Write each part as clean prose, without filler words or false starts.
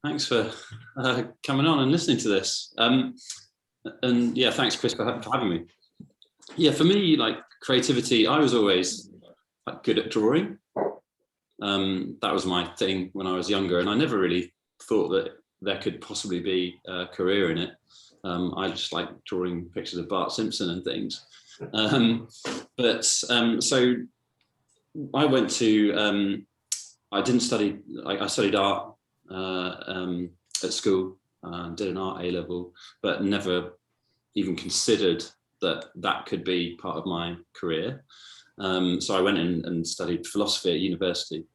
Thanks for coming on and listening to this. And yeah, thanks, Chris, for having me. Yeah, for me, like creativity, I was always good at drawing. That was my thing when I was younger, and I never really thought that there could possibly be a career in it. I just like drawing pictures of Bart Simpson and things. So I went to, I didn't study, I studied art at school, did an art A-level, but never even considered that could be part of my career. So I went in and studied philosophy at university,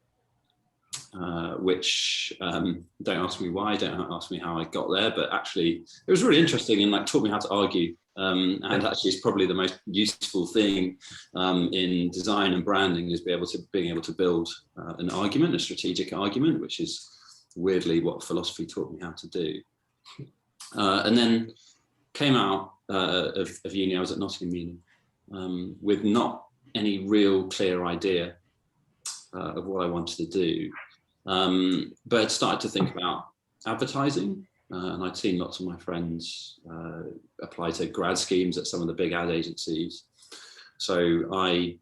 which don't ask me why, don't ask me how I got there, but actually it was really interesting and like taught me how to argue. And actually it's probably the most useful thing in design and branding is being able to build an argument, a strategic argument, which is weirdly what philosophy taught me how to do. And then came out of uni. I was at Nottingham Uni with not any real clear idea of what I wanted to do, but started to think about advertising, and I'd seen lots of my friends apply to grad schemes at some of the big ad agencies. So I,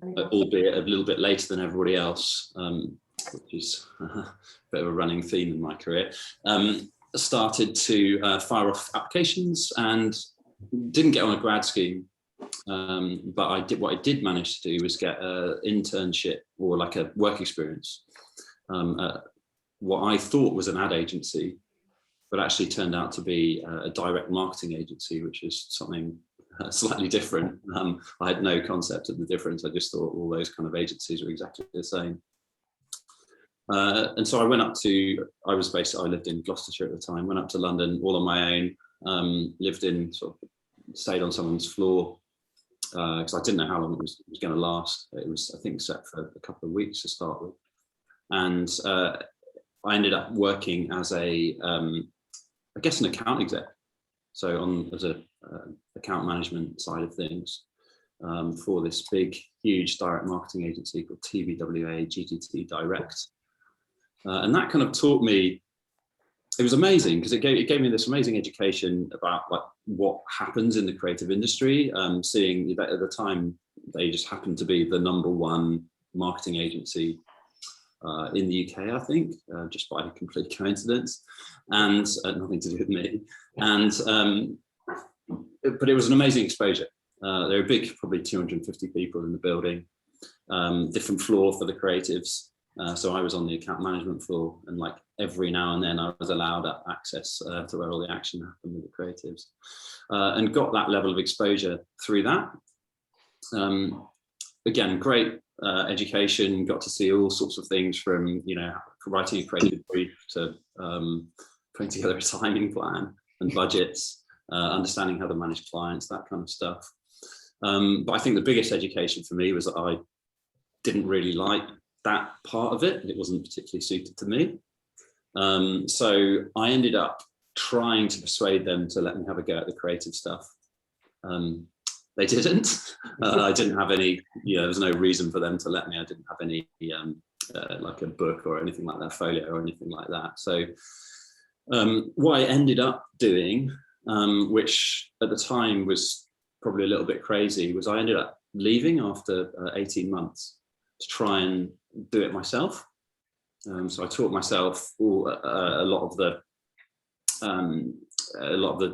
albeit a little bit later than everybody else, which is a bit of a running theme in my career, started to fire off applications and didn't get on a grad scheme. But what I did manage to do was get an internship or like a work experience at what I thought was an ad agency, but actually turned out to be a direct marketing agency, which is something slightly different. I had no concept of the difference. I just thought all those kind of agencies were exactly the same. And so I went up to, I lived in Gloucestershire at the time, went up to London all on my own, stayed on someone's floor, because I didn't know how long it was going to last. It was, I think, set for a couple of weeks to start with. And I ended up working as an account exec. So as a account management side of things, for this big, huge direct marketing agency called TBWA GTT Direct. And that kind of taught me, it was amazing because it gave me this amazing education about like what happens in the creative industry. Seeing that at the time, they just happened to be the #1 marketing agency in the UK, I think, just by complete coincidence, and nothing to do with me. And but it was an amazing exposure. There were big, probably 250 people in the building, different floor for the creatives. So I was on the account management floor, and like every now and then I was allowed access to where all the action happened with the creatives, and got that level of exposure through that. Again, great education, got to see all sorts of things from, writing a creative brief to putting together a timing plan and budgets, understanding how to manage clients, that kind of stuff. But I think the biggest education for me was that I didn't really like that part of it. It wasn't particularly suited to me. So I ended up trying to persuade them to let me have a go at the creative stuff. They didn't. I didn't have any, there was no reason for them to let me. I didn't have any, like a book or anything like that, folio or anything like that. So what I ended up doing, which at the time was probably a little bit crazy, was I ended up leaving after 18 months to try and do it myself. So I taught myself a lot of the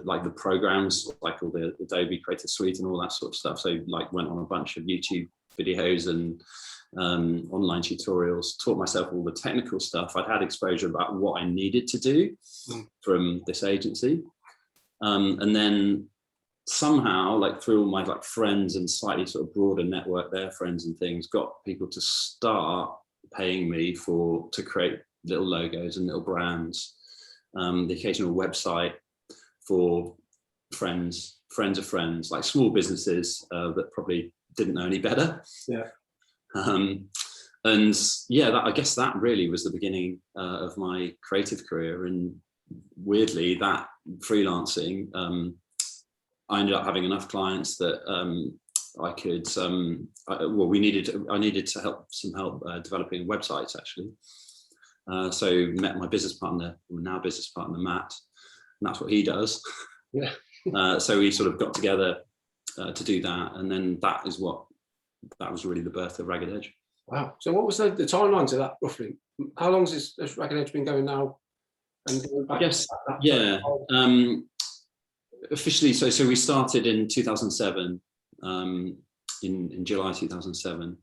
like the programs, like all the Adobe Creative Suite and all that sort of stuff. So like went on a bunch of YouTube videos and online tutorials, taught myself all the technical stuff. I'd had exposure about what I needed to do from this agency. And then somehow, like through all my like friends and slightly sort of broader network, their friends and things, got people to start paying me to create little logos and little brands, the occasional website for friends of friends, like small businesses that probably didn't know any better. Yeah. And yeah, I guess that really was the beginning of my creative career. And weirdly, that freelancing, I ended up having enough clients that I could. I needed some help developing websites actually. So met my business partner, now business partner, Matt, and that's what he does. Yeah. So we sort of got together to do that, and then that was really the birth of Ragged Edge. Wow. So what was the timeline to that roughly? How long has Ragged Edge been going now? And going back, I guess, yeah. Officially, so we started in 2007, in July 2007,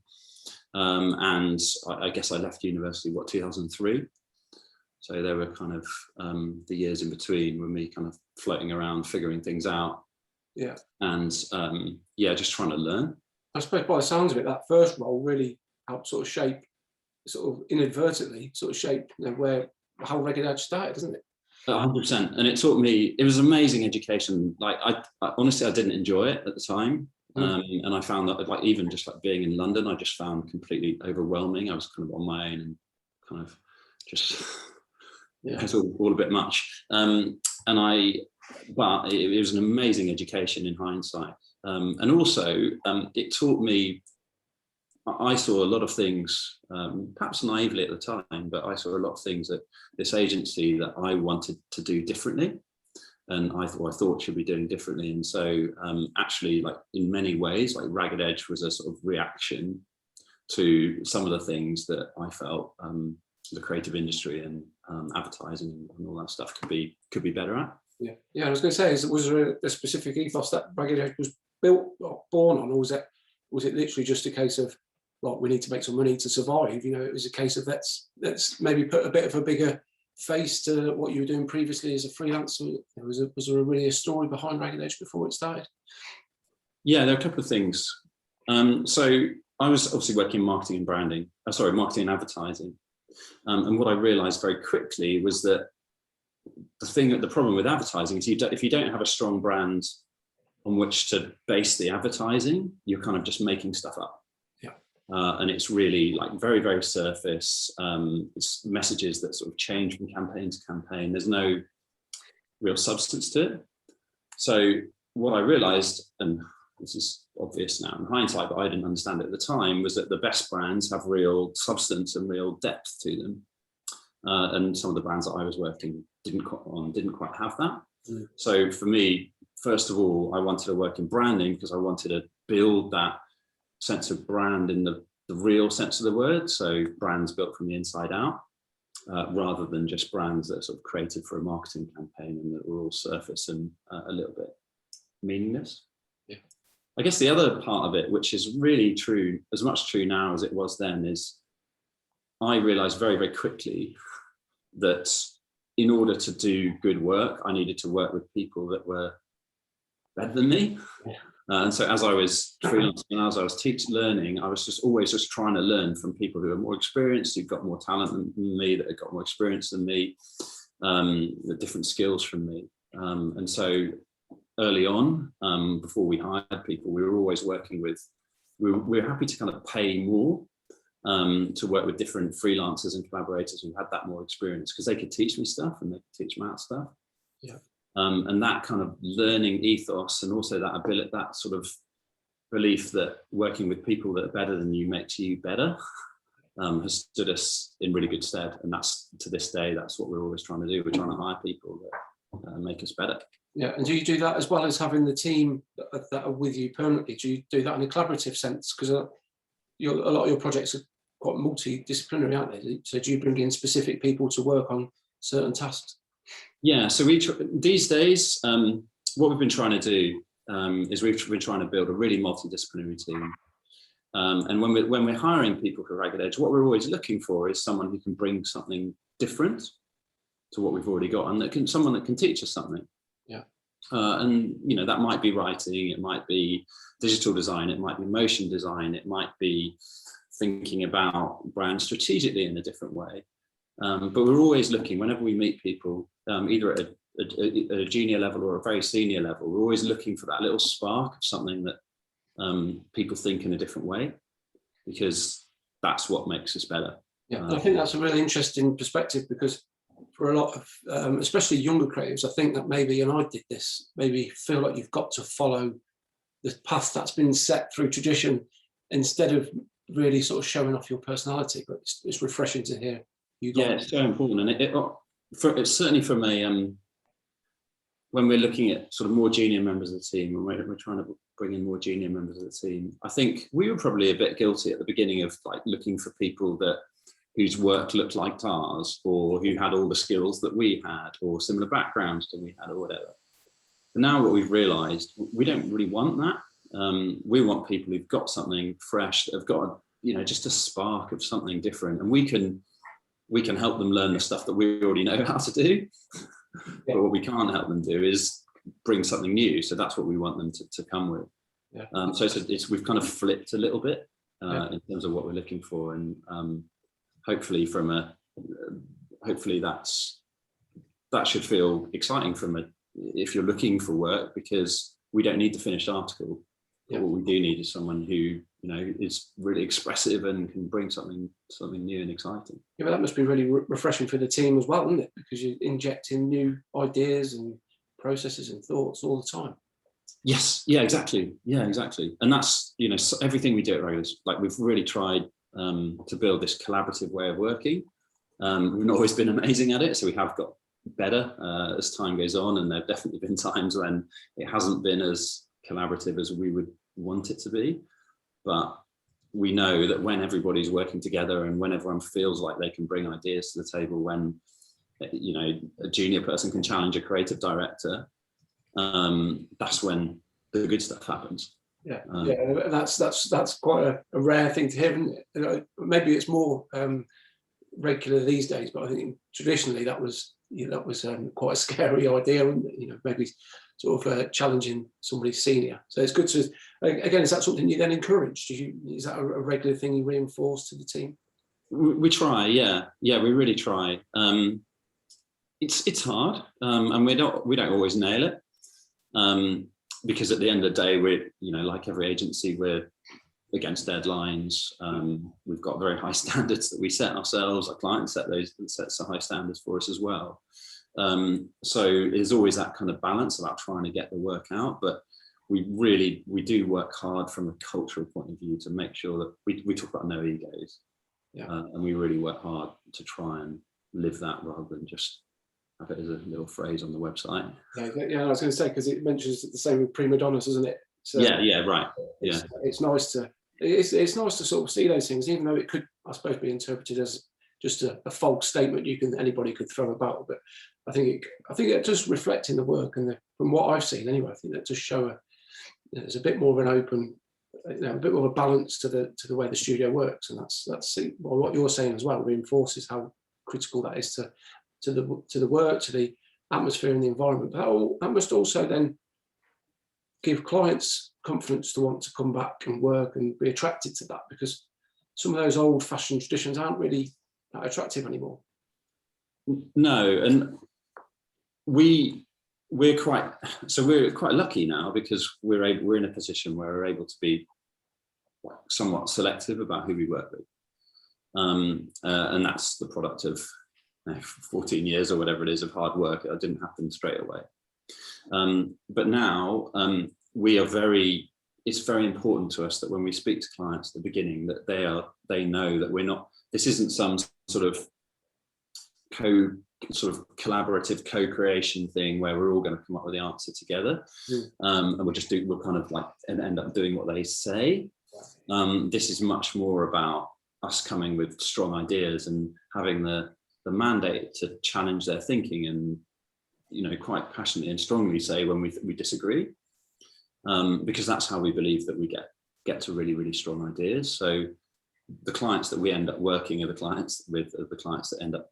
and I guess I left university 2003. So there were kind of the years in between when me kind of floating around, figuring things out. Yeah. And just trying to learn. I suppose by the sounds of it, that first role really helped sort of shape, sort of inadvertently, sort of shape, you know, how Ragged Edge started, doesn't it? 100%. And it taught me, it was amazing education. Like I honestly, I didn't enjoy it at the time. And I found that like, even just like being in London, I just found completely overwhelming. I was kind of on my own and kind of just, it's all a bit much. But it was an amazing education in hindsight. And also it taught me, I saw a lot of things, perhaps naively at the time, but I saw a lot of things at this agency that I wanted to do differently, and I thought should be doing differently. And so actually, like in many ways, like Ragged Edge was a sort of reaction to some of the things that I felt the creative industry and advertising and all that stuff could be better at. Yeah. I was going to say, was there a specific ethos that Ragged Edge was built or born on, or was it literally just a case of, like, we need to make some money to survive? You know, it was a case of let's maybe put a bit of a bigger face to what you were doing previously as a freelancer. Was there really a story behind Ragged Edge before it started? Yeah, there are a couple of things. So I was obviously working in marketing and branding, marketing and advertising. And what I realized very quickly was that the problem with advertising is if you don't have a strong brand on which to base the advertising, you're kind of just making stuff up. And it's really like very, very surface. It's messages that sort of change from campaign to campaign. There's no real substance to it. So what I realized, and this is obvious now in hindsight, but I didn't understand it at the time, was that the best brands have real substance and real depth to them. And some of the brands that I was working didn't quite have that. So for me, first of all, I wanted to work in branding because I wanted to build that sense of brand in the real sense of the word. So brands built from the inside out, rather than just brands that are sort of created for a marketing campaign and that were all surface and a little bit meaningless. Yeah. I guess the other part of it, which is really true, as much true now as it was then, is I realized very, very quickly that in order to do good work, I needed to work with people that were better than me. Yeah. And so as I was freelancing and as I was learning, I was always trying to learn from people who are more experienced, who've got more talent than me, that have got more experience than me, the different skills from me. And so early on, before we hired people, we were always working with, we were happy to kind of pay more to work with different freelancers and collaborators who had that more experience, because they could teach me stuff and they could teach Matt stuff. Yeah. And that kind of learning ethos, and also that sort of belief that working with people that are better than you makes you better, has stood us in really good stead. And that's, to this day, that's what we're always trying to do. We're trying to hire people that make us better. Yeah. And do you do that as well as having the team that are with you permanently? Do you do that in a collaborative sense? Because a lot of your projects are quite multidisciplinary, aren't they? So do you bring in specific people to work on certain tasks? Yeah, so these days, what we've been trying to do is we've been trying to build a really multidisciplinary team. And when we're hiring people for Ragged Edge, what we're always looking for is someone who can bring something different to what we've already got, and someone that can teach us something. Yeah. And that might be writing, it might be digital design, it might be motion design, it might be thinking about brand strategically in a different way. But we're always looking, whenever we meet people, either at a junior level or a very senior level, we're always looking for that little spark of something that people think in a different way, because that's what makes us better. Yeah, I think that's a really interesting perspective, because for a lot of, especially younger creatives, I think that maybe, and I did this, maybe feel like you've got to follow the path that's been set through tradition instead of really sort of showing off your personality. But it's refreshing to hear you got? Yeah, it's so important, and it's certainly from a when we're looking at sort of more junior members of the team, and we're trying to bring in more junior members of the team. I think we were probably a bit guilty at the beginning of like looking for people whose work looked like ours, or who had all the skills that we had, or similar backgrounds than we had, or whatever. But now what we've realised, we don't really want that. We want people who've got something fresh, that have got just a spark of something different, and we can help them learn the stuff that we already know how to do. Yeah. But what we can't help them do is bring something new. So that's what we want them to come with. Yeah. So we've kind of flipped a little bit in terms of what we're looking for, and hopefully that should feel exciting if you're looking for work, because we don't need the finished article. Yeah. What we do need is someone who is really expressive and can bring something new and exciting. Yeah, but that must be really refreshing for the team as well, isn't it? Because you're injecting new ideas and processes and thoughts all the time. Yes, yeah, exactly. Yeah, exactly. And that's, everything we do at RAGGED, like we've really tried to build this collaborative way of working. We've not always been amazing at it, so we have got better as time goes on, and there have definitely been times when it hasn't been as collaborative as we would want it to be. But we know that when everybody's working together and when everyone feels like they can bring ideas to the table, when a junior person can challenge a creative director, that's when the good stuff happens. Yeah, that's quite a rare thing to hear, isn't it? Maybe it's more regular these days, but I think traditionally that was quite a scary idea, wasn't it? Maybe sort of challenging somebody senior. So it's good to, again, is that something you then encourage? Is that a regular thing you reinforce to the team? We try, yeah, we really try. It's hard, and we don't always nail it, because at the end of the day, we're like every agency, we're against deadlines. We've got very high standards that we set ourselves. Our clients set some high standards for us as well. So there's always that kind of balance about trying to get the work out, but we do work hard from a cultural point of view to make sure that we talk about no egos. Yeah. And we really work hard to try and live that rather than just have it as a little phrase on the website. Yeah, I was going to say, because it mentions the same with prima donnas, isn't it? So yeah, right. It's nice to sort of see those things, even though it could, I suppose, be interpreted as just a false statement anybody could throw about. But I think it does reflect in the work, and from what I've seen anyway, I think that does show there's a bit more of an open, a bit more of a balance to the way the studio works, and that's what you're saying as well reinforces how critical that is to the work, to the atmosphere and the environment. But that must also then give clients confidence to want to come back and work and be attracted to that, because some of those old-fashioned traditions aren't really that attractive anymore. No, and we're quite lucky now, because we're in a position where we're able to be somewhat selective about who we work with, and that's the product of 14 years or whatever it is of hard work. It didn't happen straight away. But now it's very important to us that when we speak to clients at the beginning, that they know that this isn't some sort of collaborative co-creation thing where we're all going to come up with the answer together. And we'll kind of like end up doing what they say. This is much more about us coming with strong ideas and having the mandate to challenge their thinking, and quite passionately and strongly say when we disagree, because that's how we believe that we get to really, really strong ideas. So the clients that we end up working are the clients that end up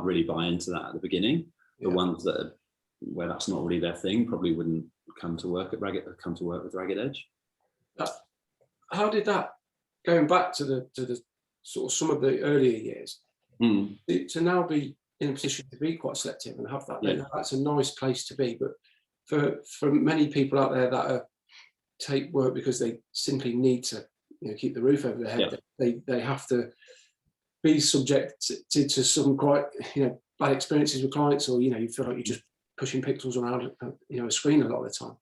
really buy into that at the beginning. The ones where that's not really their thing probably wouldn't come to work with RAGGED Edge. How did that, going back to the sort of some of the earlier years, to now be in a position to be quite selective and have that, that's a nice place to be. But for many people out there that take work because they simply need to keep the roof over their head, they have to be subjected to some quite bad experiences with clients, or you feel like you're just pushing pixels around a screen a lot of the time.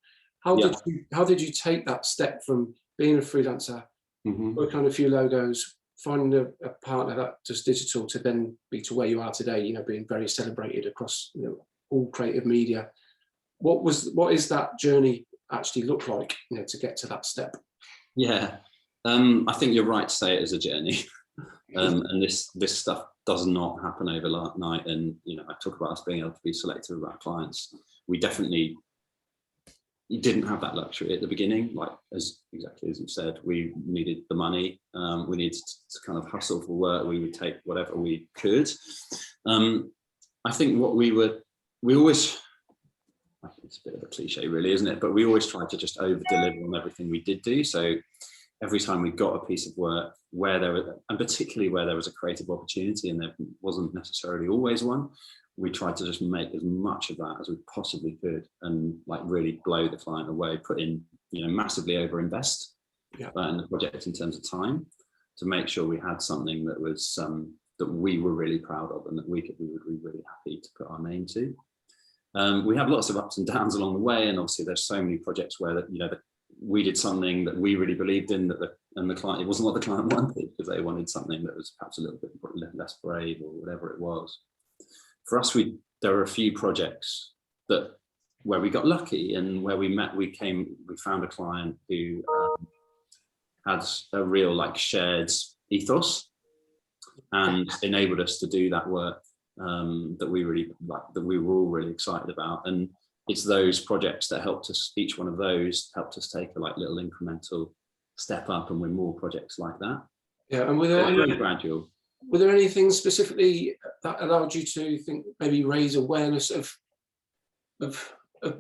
How did you take that step from being a freelancer, working on a few logos, finding a partner that does digital to then be to where you are today, being very celebrated across, all creative media. What is that journey actually look like, to get to that step? Yeah, I think you're right to say it is a journey. And this stuff does not happen overnight. And I talk about us being able to be selective about clients. We definitely didn't have that luxury at the beginning. Like exactly as you said, we needed the money. We needed to kind of hustle for work. We would take whatever we could. I think what we always, it's a bit of a cliche really, isn't it? But we always tried to just over deliver on everything we did do. So every time we got a piece of work and particularly where there was a creative opportunity and there wasn't necessarily always one, we tried to just make as much of that as we possibly could and like really blow the client away, put in, massively over invest in the project in terms of time to make sure we had something that was that we were really proud of and that we would be really happy to put our name to. We had lots of ups and downs along the way, and obviously there's so many projects where that we did something that we really believed in and the client, it wasn't what the client wanted because they wanted something that was perhaps a little bit less brave or whatever it was. For us, there were a few projects where we got lucky and where we found a client who had a real shared ethos and enabled us to do that work that we really that we were all really excited about. And it's those projects that helped us, each one of those helped us take a little incremental step up and win more projects like that. Yeah, and very gradual. Were there anything specifically that allowed you to think, maybe raise awareness of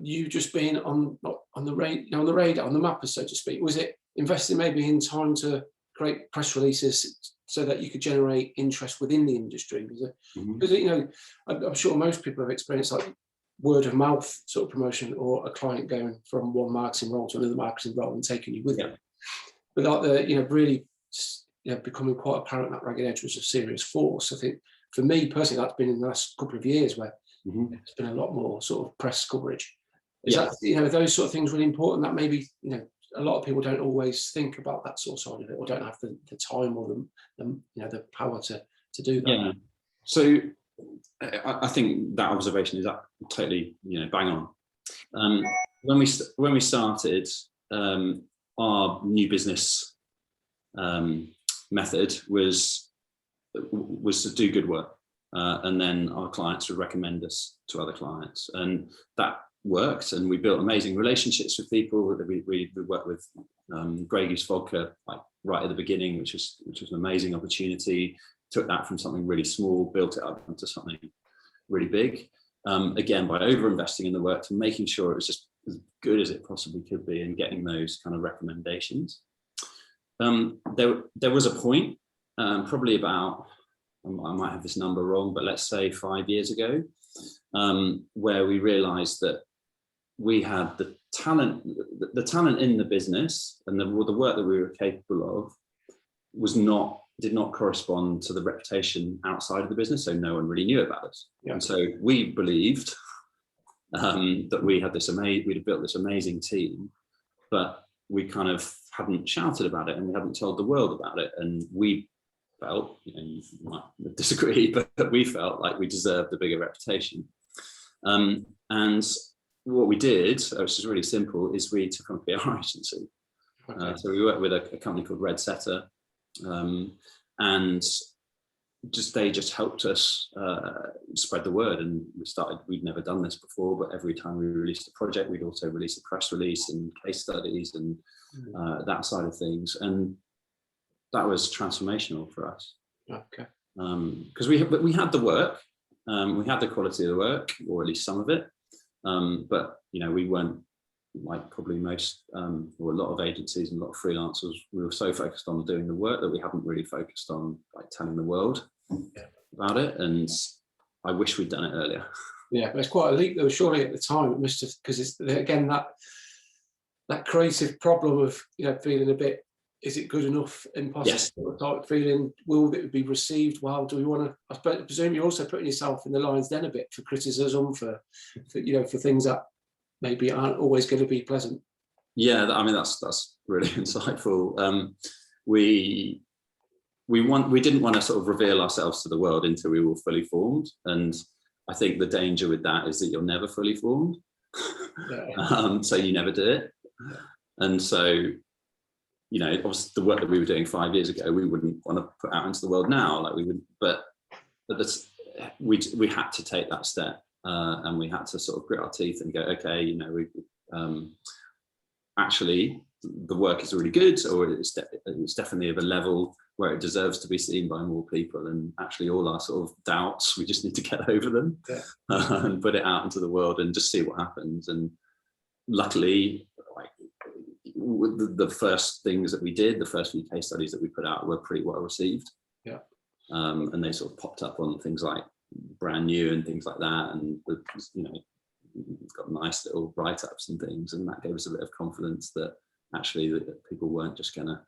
you just being on the radar, on the map, so to speak? Was it investing maybe in time to create press releases so that you could generate interest within the industry? Was it, because I'm sure most people have experienced word of mouth sort of promotion, or a client going from one marketing role to another marketing role and taking you with them. Without the really becoming quite apparent that Ragged Edge was a serious force. I think for me personally, that's been in the last couple of years where there's been a lot more sort of press coverage. Is that, those sort of things really important that maybe, a lot of people don't always think about that sort of side of it, or don't have the time or the power to do that. Yeah. So I think that observation is totally, bang on. When we started, our new business method was to do good work, and then our clients would recommend us to other clients, and that worked. And we built amazing relationships with people. We worked with Grey Goose Vodka right at the beginning, which was an amazing opportunity. Took that from something really small, built it up into something really big. Again, by over investing in the work to making sure it was just as good as it possibly could be, and getting those kind of recommendations. There was a point, probably about, I might have this number wrong, but let's say 5 years ago, where we realized that we had the talent in the business, and the work that we were capable of did not correspond to the reputation outside of the business, so no one really knew about us. And so we believed that we'd built this amazing team, but we kind of hadn't shouted about it and we hadn't told the world about it. And we felt, you might disagree, but we felt like we deserved a bigger reputation. And what we did, which is really simple, is we took on a PR agency. So we worked with a company called Red Setter, and they just helped us spread the word. And we'd never done this before, but every time we released a project, we'd also release a press release and case studies and that side of things. And that was transformational for us. Okay. Because we had the work, we had the quality of the work, or at least some of it. But we weren't like probably most or a lot of agencies and a lot of freelancers. We were so focused on doing the work that we haven't really focused on telling the world about it. And I wish we'd done it earlier. Yeah, but it's quite a leap though. Surely at the time it must have, because it's again that creative problem of feeling a bit, is it good enough, impossible type feeling, will it be received well? Do we want to, I presume you're also putting yourself in the lion's den a bit for criticism, for things that maybe aren't always going to be pleasant. Yeah, I mean that's really insightful. We we didn't want to sort of reveal ourselves to the world until we were fully formed. And I think the danger with that is that you're never fully formed. Yeah. So you never do it. Yeah. And so, you know, obviously the work that we were doing 5 years ago, we wouldn't want to put out into the world now, like we would, but that's, we had to take that step, and we had to sort of grit our teeth and go, okay, you know, we actually the work is really good, or it's definitely of a level where it deserves to be seen by more people, and actually all our sort of doubts, we just need to get over them. Yeah. And put it out into the world and just see what happens. And luckily, like, the first things that we did, the first few case studies that we put out were pretty well received. Yeah. And they sort of popped up on things like Brand New and things like that, and you know, we've got nice little write-ups and things, and that gave us a bit of confidence that actually that people weren't just gonna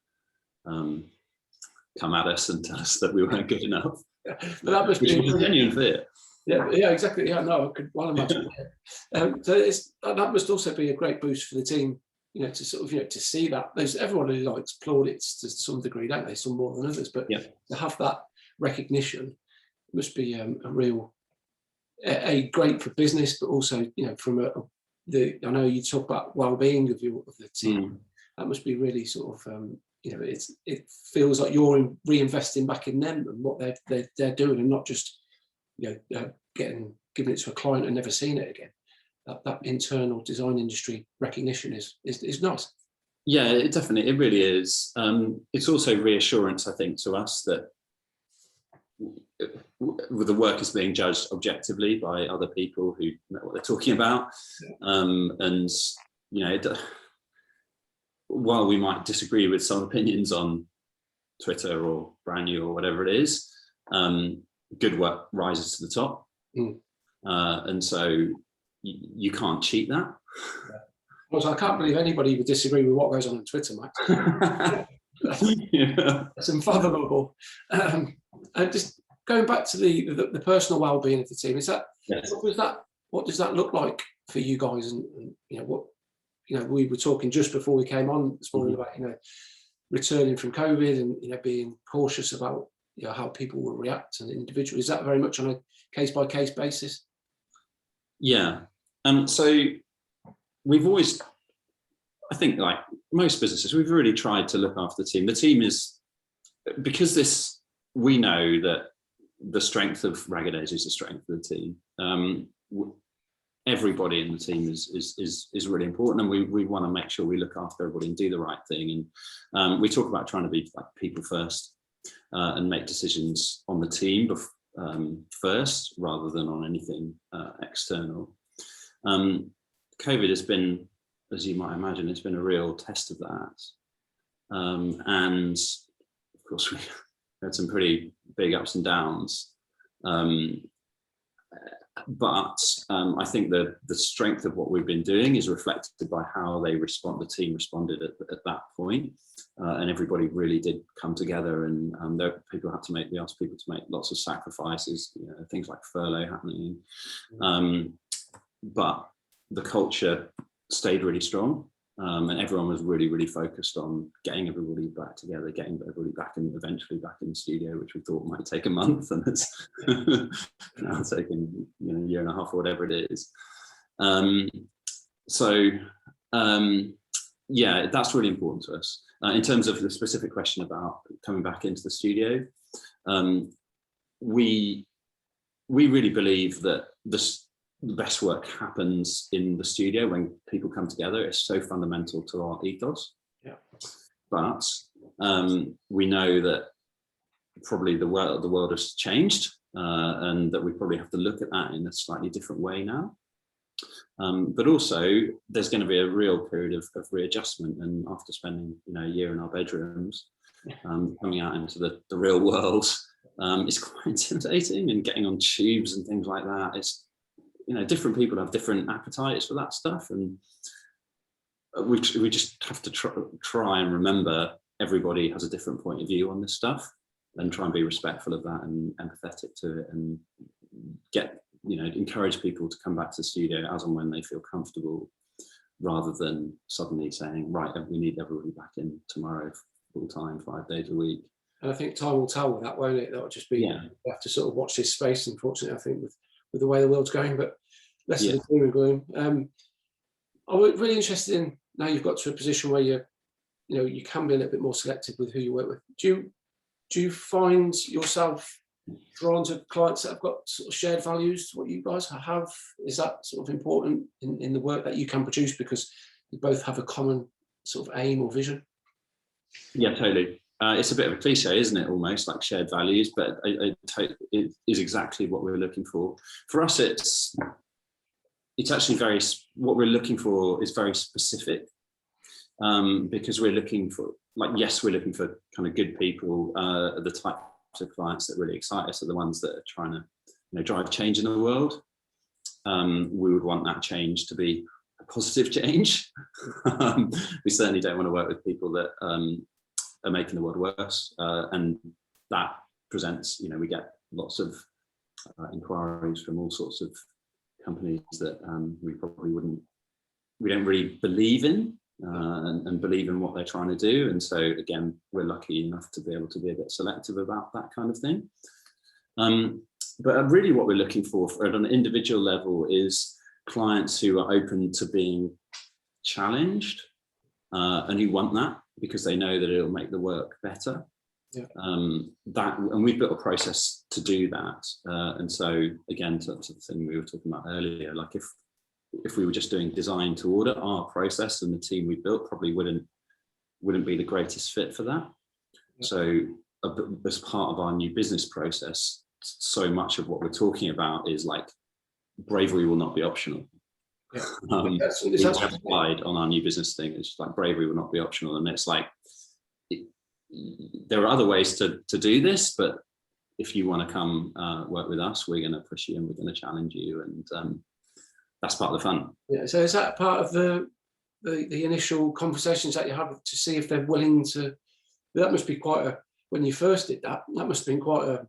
come at us and tell us that we weren't good enough. Yeah. But that must be a genuine fear. Yeah, exactly. Yeah, no, I could well imagine. So that must also be a great boost for the team, you know, to sort of, you know, to see that. There's everyone who likes plaudits to some degree, don't they? Some more than others, but yeah, to have that recognition must be a real, a great for business, but also, you know, from I know you talk about well-being of the team. That must be really sort of, you know, it feels like you're reinvesting back in them and what they're doing, and not just, you know, giving it to a client and never seeing it again. That internal design industry recognition is nice. Yeah, it really is. It's also reassurance, I think, to us that the work is being judged objectively by other people who know what they're talking about. And, you know, while we might disagree with some opinions on Twitter or Brand New or whatever it is, good work rises to the top. And so you can't cheat that. Well, so I can't believe anybody would disagree with what goes on Twitter, Max. It's unfathomable. And just going back to the personal well-being of the team, is that, yes. What does that look like for you guys? And you know, what, you know, we were talking just before we came on this morning about, you know, returning from COVID and, you know, being cautious about, you know, how people will react and individually. Is that very much on a case-by-case basis? Yeah. So we've always, I think, like most businesses, we've really tried to look after the team. The team is, because we know that the strength of Ragged Edge is the strength of the team. Everybody in the team is really important, and we want to make sure we look after everybody and do the right thing. And we talk about trying to be like people first, and make decisions on the team first rather than on anything external. COVID has been, as you might imagine, it's been a real test of that. And of course, we had some pretty big ups and downs. But I think the strength of what we've been doing is reflected by how the team responded at that point. And everybody really did come together, and we asked people to make lots of sacrifices, you know, things like furlough happening. But the culture stayed really strong, and everyone was really, really focused on getting everybody back together, getting everybody back and eventually back in the studio, which we thought might take a month, and it's now taken, you know, a year and a half or whatever it is. Yeah, that's really important to us. In terms of the specific question about coming back into the studio, we really believe that the best work happens in the studio when people come together. It's so fundamental to our ethos. Yeah. But we know that probably the world has changed, and that we probably have to look at that in a slightly different way now. But also, there's going to be a real period of readjustment, and after spending, you know, a year in our bedrooms, coming out into the real world, it's quite intimidating, and getting on tubes and things like that. It's, you know, different people have different appetites for that stuff, and we just have to try and remember everybody has a different point of view on this stuff, and try and be respectful of that and empathetic to it, and encourage people to come back to the studio as and when they feel comfortable, rather than suddenly saying, right, we need everybody back in tomorrow full time, 5 days a week. And I think time will tell with that, won't it? That'll just be, we have to sort of watch this space, unfortunately, I think, with the way the world's going, but less of the doom and gloom. I'm really interested in, now you've got to a position where you can be a little bit more selective with who you work with. Do you find yourself drawn to clients that have got sort of shared values to what you guys have? Is that sort of important in the work that you can produce because you both have a common sort of aim or vision? Yeah, totally. It's a bit of a cliche, isn't it? Almost like shared values, but it is exactly what we're looking for. For us, it's actually what we're looking for is very specific, because we're looking for, we're looking for kind of good people. The types of clients that really excite us are the ones that are trying to, drive change in the world. We would want that change to be a positive change. We certainly don't want to work with people that are making the world worse, and that presents, we get lots of inquiries from all sorts of companies that we don't really believe in, and believe in what they're trying to do. And so again, we're lucky enough to be able to be a bit selective about that kind of thing. But really what we're looking for at an individual level is clients who are open to being challenged, and who want that because they know that it'll make the work better. And we've built a process to do that. And so again, to the thing we were talking about earlier, like if we were just doing design to order, our process and the team we built probably wouldn't be the greatest fit for that. So as part of our new business process, so much of what we're talking about is like bravery will not be optional. That's applied on our new business thing. It's like bravery will not be optional, and it's like there are other ways to do this, but if you want to come work with us, we're going to push you and we're going to challenge you, and that's part of the fun. So is that part of the initial conversations that you have to see if they're willing to? That must be quite a, when you first did that must have been quite a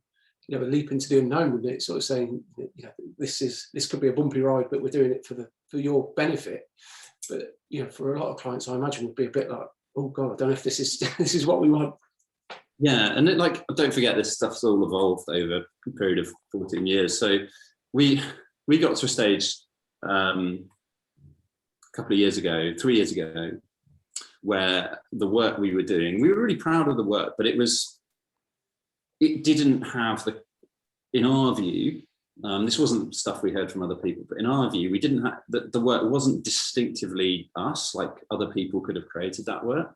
a leap into the unknown, wouldn't it? Sort of saying, this could be a bumpy ride, but we're doing it for your benefit. But for a lot of clients, I imagine would be a bit like, oh God, I don't know if this is what we want. Yeah, and don't forget, this stuff's all evolved over a period of 14 years. So we got to a stage a couple of years ago, 3 years ago, where the work we were doing, we were really proud of the work, but it didn't have in our view, this wasn't stuff we heard from other people, but in our view, we didn't have, the work wasn't distinctively us, like other people could have created that work.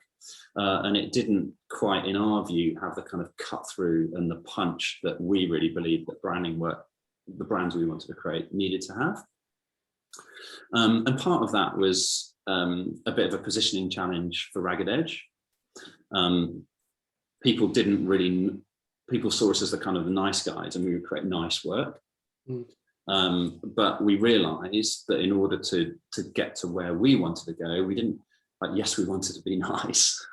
And it didn't quite, in our view, have the kind of cut through and the punch that we really believed that branding work, the brands we wanted to create, needed to have. And part of that was a bit of a positioning challenge for Ragged Edge. People saw us as the kind of the nice guys, and we would create nice work. But we realized that in order to get to where we wanted to go, we didn't, yes, we wanted to be nice,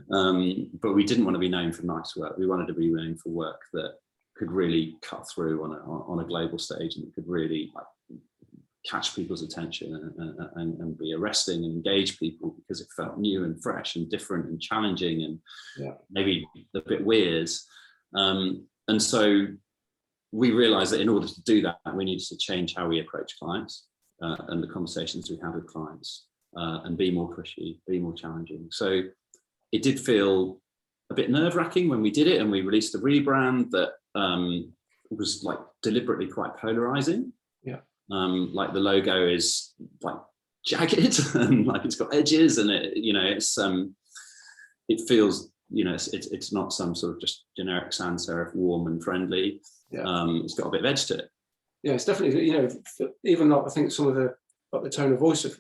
but we didn't want to be known for nice work. We wanted to be known for work that could really cut through on a global stage, and it could really catch people's attention and be arresting and engage people because it felt new and fresh and different and challenging and maybe a bit weird. And so we realized that in order to do that, we needed to change how we approach clients and the conversations we have with clients, and be more pushy, be more challenging. So it did feel a bit nerve-wracking when we did it, and we released a rebrand that was deliberately quite polarizing. Like the logo is jagged and it's got edges, and it feels, it's not some sort of just generic sans serif, warm and friendly. It's got a bit of edge to it. It's definitely, even I think some of the tone of voice of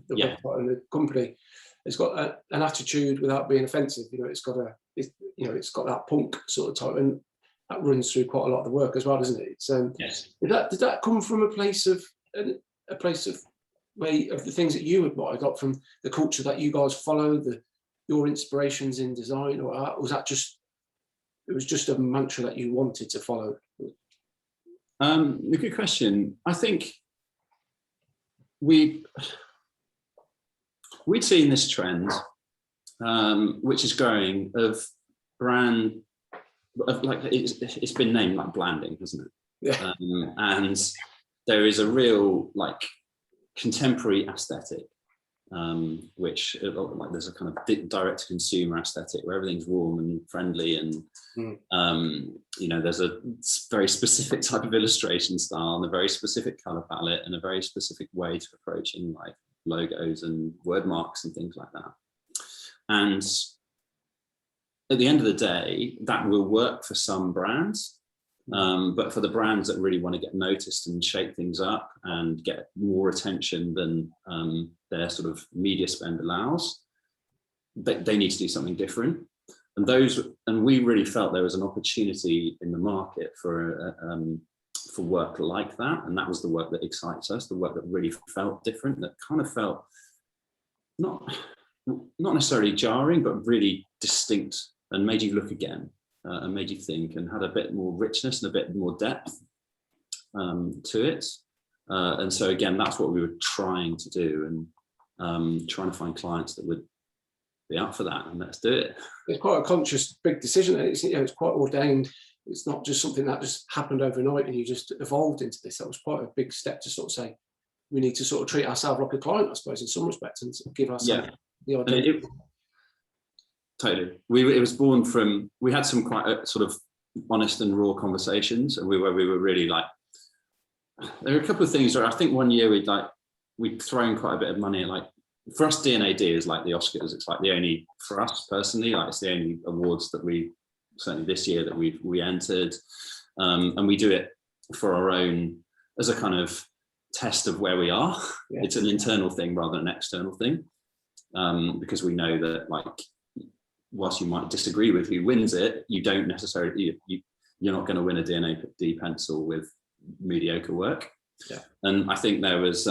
the website and the company, it's got an attitude without being offensive. It's got that punk sort of type, and that runs through quite a lot of the work as well, doesn't it? Yes. Did that come from a place of the things that you admire, got from the culture that you guys follow, your inspirations in design, or was that it was just a mantra that you wanted to follow? A good question. I think we'd seen this trend, which is growing, of like it's been named like blanding, hasn't it? Yeah. And there is a real like contemporary aesthetic, which like there's a kind of direct to consumer aesthetic where everything's warm and friendly, and you know, there's a very specific type of illustration style and a very specific color palette and a very specific way to approaching like logos and word marks and things like that. And at the end of the day, that will work for some brands, but for the brands that really want to get noticed and shake things up and get more attention than their sort of media spend allows, they need to do something different. And we really felt there was an opportunity in the market for work like that, and that was the work that excites us, the work that really felt different, that kind of felt not necessarily jarring, but really distinct, and made you look again, and made you think, and had a bit more richness and a bit more depth to it. And so again, that's what we were trying to do, and trying to find clients that would be up for that, and let's do it. It's quite a conscious, big decision. It's, you know, it's quite ordained. It's not just something that just happened overnight and you just evolved into this. That was quite a big step to sort of say, we need to sort of treat ourselves like a client, I suppose, in some respects, and give ourselves the idea. Totally. It was born from, we had some quite sort of honest and raw conversations, and we were really like, there are a couple of things where I think one year we'd thrown quite a bit of money at, like, for us, D&AD is like the Oscars. It's like the only, for us personally, like it's the only awards that we, certainly this year, that we entered. And we do it for our own, as a kind of test of where we are. Yeah. It's an internal thing rather than an external thing. Because we know that, like, whilst you might disagree with who wins it, you don't necessarily, you're not going to win a D&AD pencil with mediocre work. Yeah. And I think there was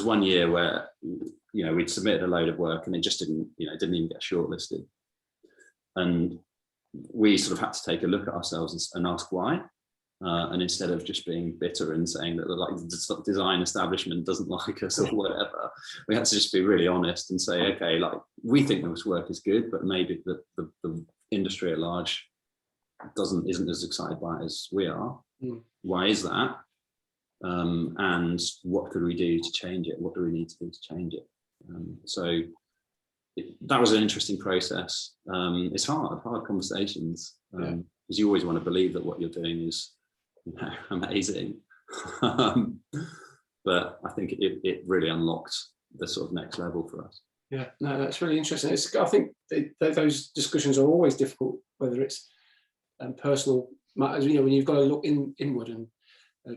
one year where, you know, we'd submitted a load of work and it just didn't even get shortlisted. And we sort of had to take a look at ourselves and ask why. And instead of just being bitter and saying that, like, the design establishment doesn't like us or whatever, we had to just be really honest and say, okay, like, we think this work is good, but maybe the industry at large isn't as excited by it as we are. Why is that? And what could we do to change it? What do we need to do to change it? So that was an interesting process. It's hard conversations, because you always want to believe that what you're doing is, you know, amazing. But I think it really unlocked the sort of next level for us. Yeah, no, that's really interesting. I think those discussions are always difficult, whether it's personal matters, you know, when you've got to look inward and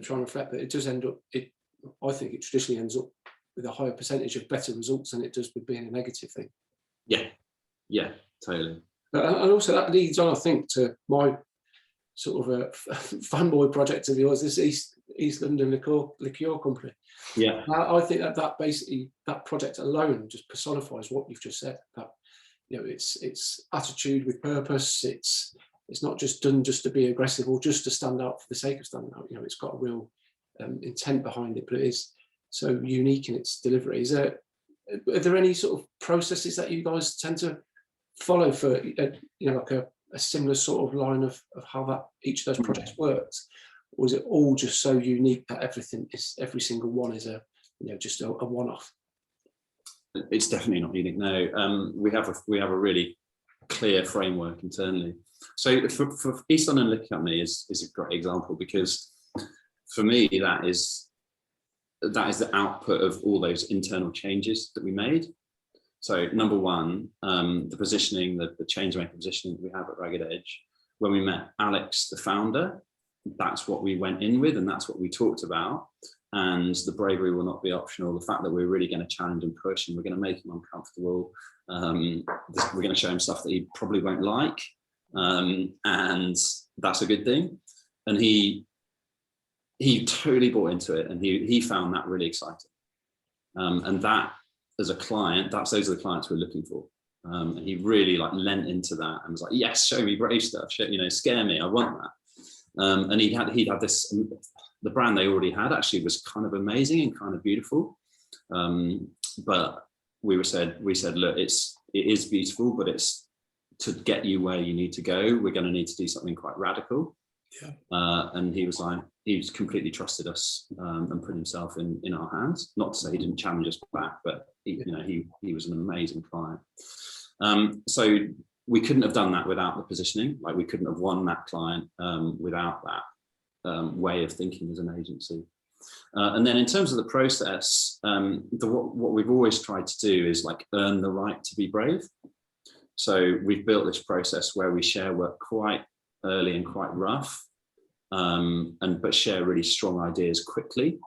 try and reflect, that it does end up, I think it traditionally ends up with a higher percentage of better results than it does with being a negative thing. Yeah, totally. And also that leads on, I think, to my sort of a fanboy project of yours, this East London liqueur company. Yeah. I think that basically, that project alone just personifies what you've just said. That, you know, it's attitude with purpose. It's not just done just to be aggressive or just to stand out for the sake of standing out. You know, it's got a real intent behind it, but it is so unique in its delivery. Are there any sort of processes that you guys tend to follow for, you know, like a similar sort of line of how that each of those projects works? Or is it all just so unique that every single one is just a one-off? It's definitely not unique. No, we have a really clear framework internally. So for East London Liquor Company is a great example, because for me that is the output of all those internal changes that we made. So number one, the positioning, the change maker positioning that we have at Ragged Edge. When we met Alex, the founder, that's what we went in with, and that's what we talked about. And the bravery will not be optional. The fact that we're really going to challenge and push, and we're going to make him uncomfortable. We're going to show him stuff that he probably won't like, and that's a good thing. And he totally bought into it, and he found that really exciting. And that, as a client, those are the clients we're looking for. And he really like lent into that and was like, yes, show me brave stuff, scare me, I want that. And he'd had this, the brand they already had actually was kind of amazing and kind of beautiful. But we said, look, it is beautiful, but it's to get you where you need to go, we're going to need to do something quite radical. Yeah. And he was completely trusted us and put himself in our hands. Not to say he didn't challenge us back, but he was an amazing client. So we couldn't have done that without the positioning. Like, we couldn't have won that client without that way of thinking as an agency. And then in terms of the process, what we've always tried to do is like earn the right to be brave. So we've built this process where we share work quite early and quite rough, but share really strong ideas quickly,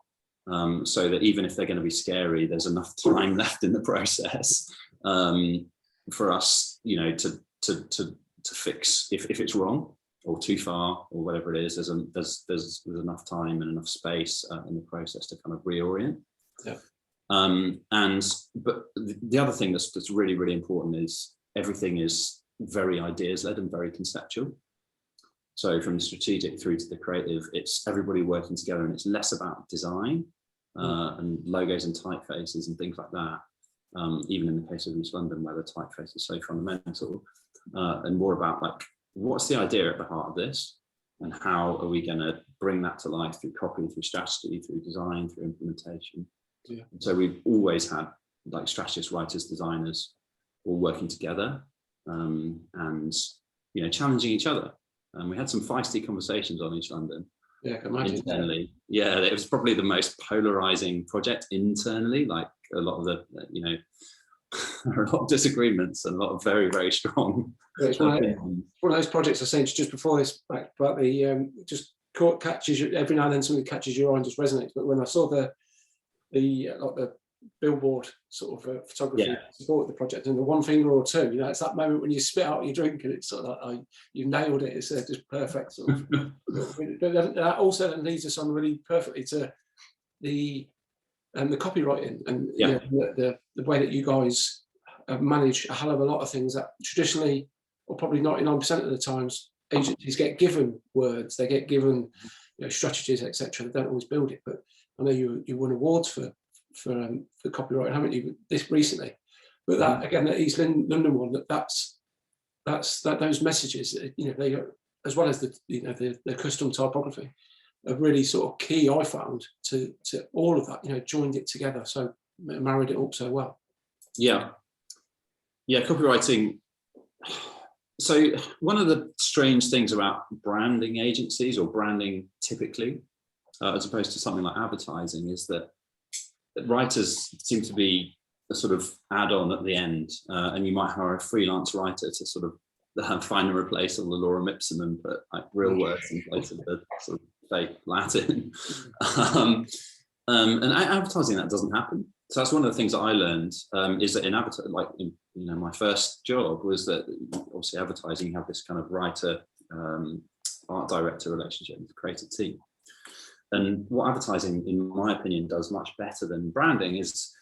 so that even if they're going to be scary, there's enough time left in the process for us, to fix if it's wrong or too far or whatever it is. There's enough time and enough space in the process to kind of reorient. Yeah. But the other thing that's really, really important is everything is very ideas led and very conceptual. So from the strategic through to the creative, it's everybody working together, and it's less about design and logos and typefaces and things like that. Even in the case of East London, where the typeface is so fundamental, and more about like, what's the idea at the heart of this, and how are we going to bring that to life through copy, through strategy, through design, through implementation. Yeah. So we've always had like strategists, writers, designers all working together, and challenging each other. And we had some feisty conversations on East London. Yeah, I can imagine. Internally. Yeah, it was probably the most polarizing project internally. Like, a lot of the, there are a lot of disagreements and a lot of very, very strong. Yeah, it's one of those projects I sent just before this, like, about the just catches you every now and then, something catches your eye and just resonates. But when I saw the billboard sort of photography support the project, and the one finger or two, it's that moment when you spit out your drink and it's sort of like, you nailed it. It's just perfect sort of. But that also leads us on really perfectly to the copywriting and the way that you guys manage a hell of a lot of things that traditionally, or probably 99% of the times, agencies get given words, they get given strategies, etc. They don't always build it. But I know you won awards for copywriting, haven't you? This recently, but that again, the East London one, that's those messages, they, as well as the custom typography, are really sort of key, I found, to all of that. Joined it together, so married it up so well. Yeah, copywriting. So one of the strange things about branding agencies, or branding typically, as opposed to something like advertising, is that writers seem to be a sort of add-on at the end, and you might hire a freelance writer to sort of find and replace all the lorem ipsum and put like real words in place of the sort of fake Latin. And advertising, that doesn't happen. So that's one of the things that I learned, is that in advertising, like my first job was that obviously advertising, you have this kind of writer, art director relationship with the creative team. And what advertising, in my opinion, does much better than branding is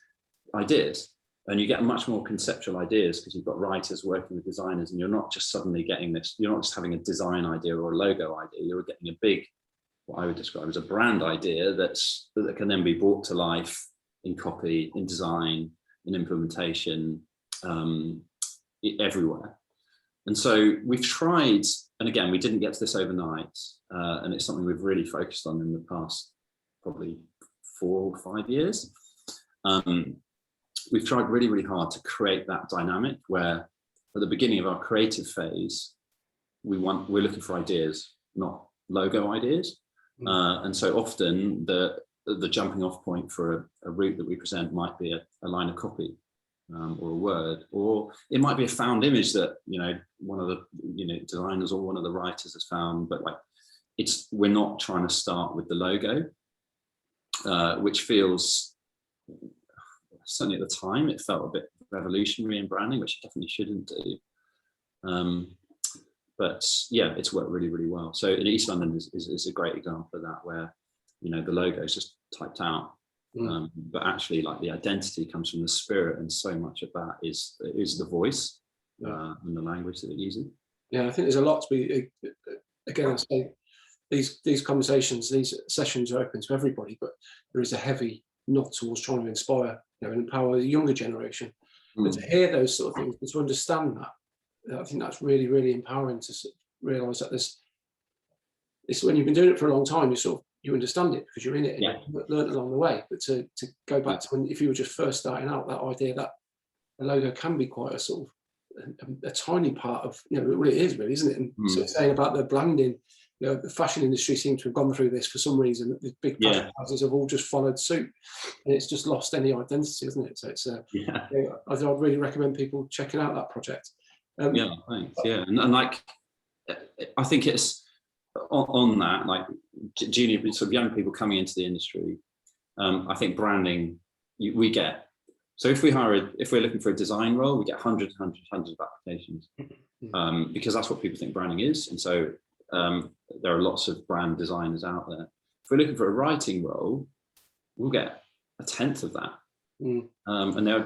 ideas. And you get much more conceptual ideas because you've got writers working with designers, and you're not just suddenly getting this, you're not just having a design idea or a logo idea, you're getting a big, what I would describe as a brand idea that can then be brought to life in copy, in design, in implementation, everywhere. And so we've tried, and again, we didn't get to this overnight, and it's something we've really focused on in the past probably 4 or 5 years. We've tried really, really hard to create that dynamic where at the beginning of our creative phase, we're looking for ideas, not logo ideas. And so often the jumping off point for a route that we present might be a line of copy, or a word, or it might be a found image that one of the designers or one of the writers has found, but like we're not trying to start with the logo, which feels, certainly at the time, it felt a bit revolutionary in branding, which it definitely shouldn't do. But yeah, it's worked really, really well. So in East London is a great example of that, where the logo is just typed out, but actually like the identity comes from the spirit, and so much of that is the voice and the language that it uses. Yeah, I think there's a lot to be. Again, I say these conversations, these sessions are open to everybody, but there is a heavy nod towards trying to inspire, and empower the younger generation. But to hear those sort of things, and to understand that, I think that's really, really empowering to realise that it's when you've been doing it for a long time, you understand it because you're in it, and you've learned along the way. But to go back to when, if you were just first starting out, that idea that a logo can be quite a sort of a tiny part of, what it is really, isn't it? And so saying about the branding, the fashion industry seems to have gone through this for some reason. The big fashion houses have all just followed suit, and it's just lost any identity, isn't it? So it's I'd really recommend people checking out that project. Thanks. And like, I think it's on that, like junior, sort of young people coming into the industry. I think branding, we get. So if we're looking for a design role, we get hundreds of applications, because that's what people think branding is. And so there are lots of brand designers out there. If we're looking for a writing role, we'll get 1/10 of that. And there are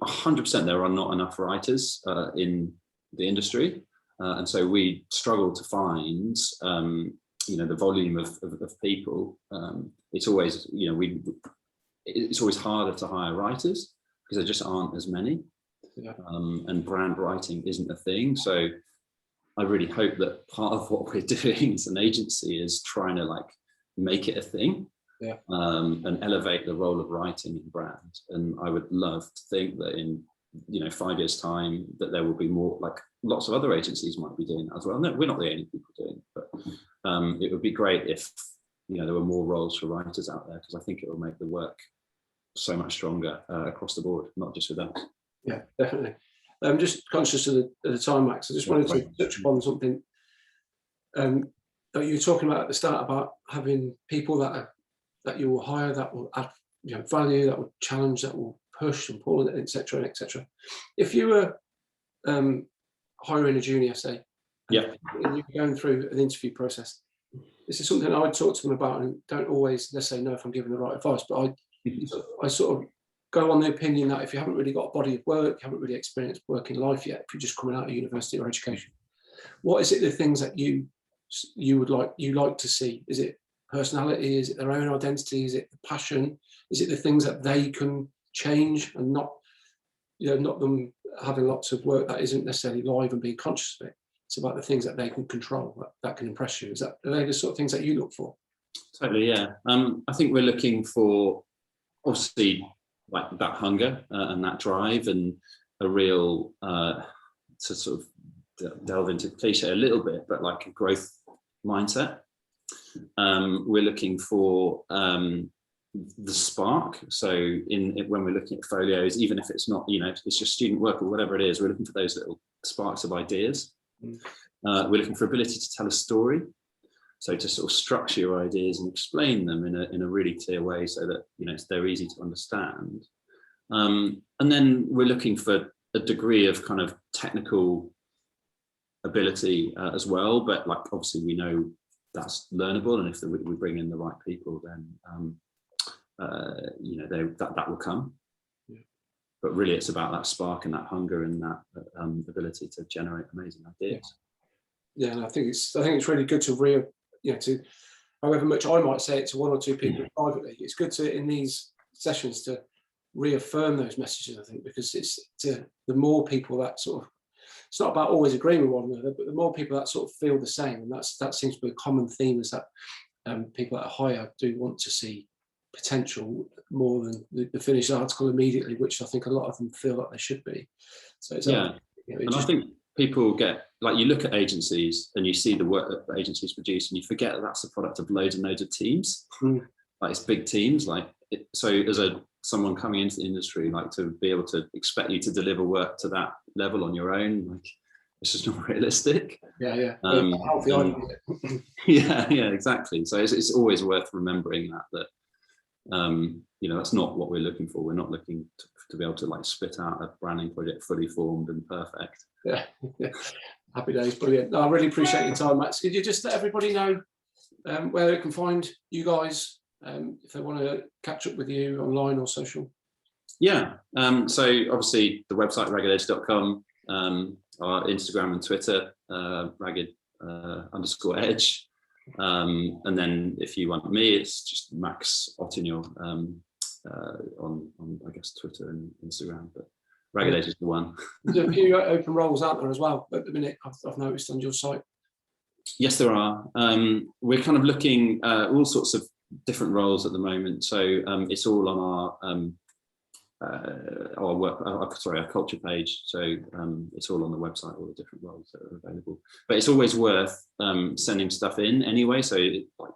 100% there are not enough writers in the industry. And so we struggle to find, the volume of people. It's always, it's always harder to hire writers because there just aren't as many. And brand writing isn't a thing. So I really hope that part of what we're doing as an agency is trying to like make it a thing, and elevate the role of writing in brand. And I would love to think that in 5 years' time that there will be more, like lots of other agencies might be doing that as well. No, we're not the only people doing it, but it would be great if there were more roles for writers out there, because I think it will make the work so much stronger across the board, not just with us. Yeah, definitely. I'm just conscious of the time, Max. I just wanted to touch upon something that you were talking about at the start, about having people that you will hire that will add value, that will challenge, that will push and pull, etc., etc. If you were hiring a junior, say, and you're going through an interview process, this is something I would talk to them about, and don't always necessarily know if I'm giving the right advice, but I sort of go on the opinion that if you haven't really got a body of work, you haven't really experienced working life yet, if you're just coming out of university or education, what is it, the things that you would like to see? Is it personality? Is it their own identity? Is it the passion? Is it the things that they can change, and not them having lots of work that isn't necessarily live and being conscious of it? It's about the things that they can control, that can impress you. Are they the sort of things that you look for? Totally, yeah. I think we're looking for, obviously, like that hunger and that drive, and a real to sort of delve into cliche a little bit, but like a growth mindset. We're looking for the spark. So when we're looking at folios, even if it's not, it's just student work or whatever it is, we're looking for those little sparks of ideas. We're looking for ability to tell a story. So to sort of structure your ideas and explain them in a really clear way, so that they're easy to understand. And then we're looking for a degree of kind of technical ability as well. But like obviously we know that's learnable, and if we bring in the right people, then that will come. But really, it's about that spark and that hunger and that ability to generate amazing ideas. Yeah, and I think it's really good to to, however much I might say it to one or two people privately, it's good to, in these sessions, to reaffirm those messages, I think, because it's the more people that sort of, it's not about always agreeing with one another, but the more people that sort of feel the same, and that seems to be a common theme, is that people that hire do want to see potential more than the finished article immediately, which I think a lot of them feel like they should be. So it's and I think people get, like, you look at agencies and you see the work that agencies produce, and you forget that that's the product of loads and loads of teams. Like it's big teams. So as someone coming into the industry, like, to be able to expect you to deliver work to that level on your own, like, it's just not realistic. Yeah. Yeah, exactly. So it's always worth remembering that that's not what we're looking for. We're not looking to be able to like spit out a branding project fully formed and perfect. Yeah. Happy days, brilliant. No, I really appreciate your time, Max. Could you just let everybody know where they can find you guys if they want to catch up with you online or social? Yeah. So obviously the website raggededge.com, our Instagram and Twitter, ragged_edge. And then if you want me, it's just Max Ottignon on I guess Twitter and Instagram. But Ragged Edge is the one. There's a few open roles out there as well at the minute, I've noticed on your site. Yes, there are. We're kind of looking all sorts of different roles at the moment. So it's all on our culture page. So it's all on the website, all the different roles that are available. But it's always worth sending stuff in anyway. So like